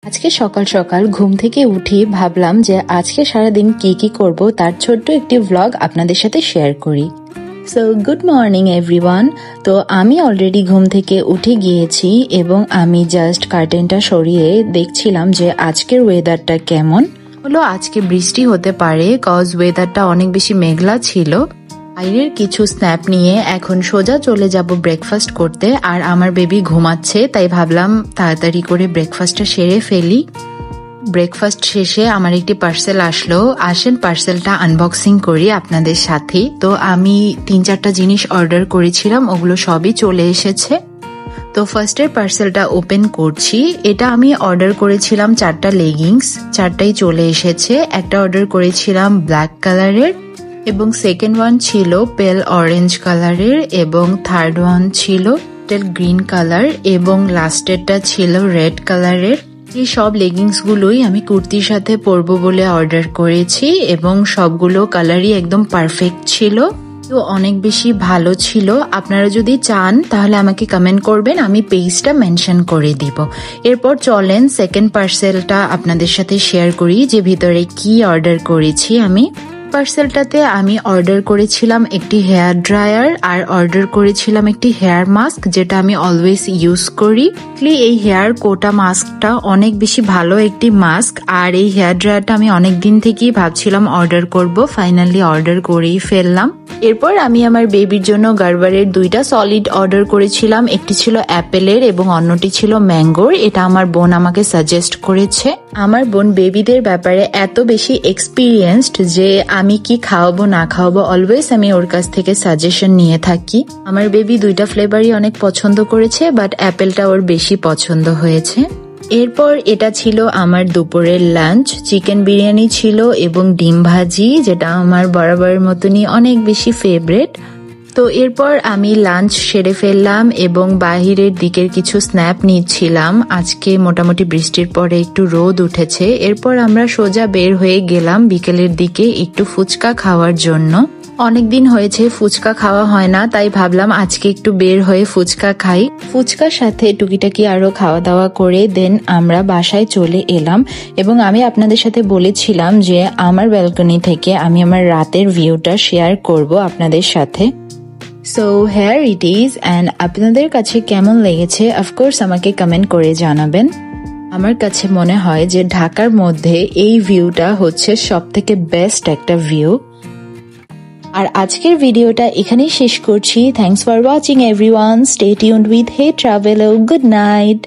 আজকে সকাল সকাল ঘুম থেকে উঠি ভাবলাম যে আজকে সারাদিন কি করব তার ছোট্ট একটি ভ্লগ আপনাদের সাথে শেয়ার করি। So good morning everyone. তো আমি অলরেডি ঘুম থেকে উঠে গিয়েছি এবং আমি জাস্ট কার্টেনটা সরিয়ে দেখছিলাম যে আজকের ওয়েদারটা কেমন হলো। আজকে বৃষ্টি হতে পারে কজ ওয়েদারটা অনেক বেশি মেঘলা ছিল। বাইরের কিছু স্ন্যাপ নিয়ে এখন সোজা চলে যাব ব্রেকফাস্ট করতে। আর আমার বেবি ঘুমাচ্ছে, তাই ভাবলাম তাড়াতাড়ি করে ব্রেকফাস্টটা সেরে ফেলি। ব্রেকফাস্ট শেষে আমার একটি পার্সেল আসলো, আসেন পার্সেলটা আনবক্সিং করি আপনাদের সাথে। তো আমি 3-4টা জিনিস অর্ডার করেছিলাম, ওগুলো সবই চলে এসেছে। তো ফার্স্টের পার্সেলটা ওপেন করছি। এটা আমি অর্ডার করেছিলাম 4টা লেগিংস, 4টাই চলে এসেছে। একটা অর্ডার করেছিলাম ব্ল্যাক কালারের এবং সেকেন্ড ওয়ান ছিল পেল অরেঞ্জ কালারের এবং থার্ড ওয়ান ছিল টেল গ্রিন কালার এবং লাস্টেরটা ছিল রেড কালারের। এই সব লেগিংস গুলোই আমি কুর্তির সাথে পরবো বলে অর্ডার করেছি এবং সবগুলো কালারই একদম পারফেক্ট ছিল, তো অনেক বেশি ভালো ছিল। আপনারা যদি চান তাহলে আমাকে কমেন্ট করবেন, আমি পেজটা মেনশন করে দিব। এরপর চলেন সেকেন্ড পার্সেলটা আপনাদের সাথে শেয়ার করি যে ভিতরে কি অর্ডার করেছি। আমি পার্সেলটাতে আমি অর্ডার করেছিলাম একটি হেয়ার ড্রায়ার আর অর্ডার করেছিলাম একটি হেয়ার মাস্ক, যেটা আমি অলওয়েজ ইউজ করি। এই হেয়ার কোটা মাস্কটা অনেক বেশি ভালো একটি মাস্ক, আর এই হেয়ার ড্রায়ারটা আমি অনেক দিন থেকেই ভাবছিলাম অর্ডার করব, ফাইনালি অর্ডার করেই ফেললাম। এরপর আমি আমার বেবির জন্য গার্বারের 2টা সলিড অর্ডার করেছিলাম, একটি ছিল অ্যাপেলের এবং অন্যটি ছিল ম্যাঙ্গোর। এটা আমার বোন আমাকে সাজেস্ট করেছে। আমার বোন বেবিদের ব্যাপারে এত বেশি এক্সপিরিয়েন্সড যে আমি কি খাওয়াবো না খাওয়াবো অলওয়েজ আমি ওর কাছ থেকে সাজেশন নিয়ে থাকি। আমার বেবি 2টা ফ্লেভারই অনেক পছন্দ করেছে, বাট অ্যাপেলটা ওর বেশি পছন্দ হয়েছে। এরপর এটা ছিল আমার দুপুরের লাঞ্চ, চিকেন বিরিয়ানি ছিল এবং ডিম ভাজি, যেটা আমার বরাবরের মতনই অনেক বেশি ফেভারিট। তো এরপর আমি লাঞ্চ সেরে ফেললাম এবং বাহিরের দিকের কিছু স্ন্যাপ নিচ্ছিলাম। আজকে মোটামুটি বৃষ্টির পরে একটু রোদ উঠেছে। এরপর আমরা সোজা বের হয়ে গেলাম বিকেলের দিকে একটু ফুচকা খাওয়ার জন্য। অনেকদিন হয়েছে ফুচকা খাওয়া হয় না, তাই ভাবলাম আজকে একটু বের হয়ে ফুচকা খাই। ফুচকার সাথে টুকিটাকি আরো খাওয়া দাওয়া করে দেন আমরা বাসায় চলে এলাম এবং আমি আপনাদের সাথে বলেছিলাম যে আমার ব্যালকনি থেকে আমি আমার রাতের ভিউটা শেয়ার করব আপনাদের সাথে। So here it is, and আপনাদের কাছে কেমন লেগেছে অফকোর্স আমাকে কমেন্ট করে জানাবেন। আমার কাছে মনে হয় যে ঢাকার মধ্যে এই ভিউটা হচ্ছে সবথেকে বেস্ট একটা ভিউ। আর আজকের ভিডিওটা এখানেই শেষ করছি। Thanks for watching everyone. Stay tuned with Hey Traveller. Good night.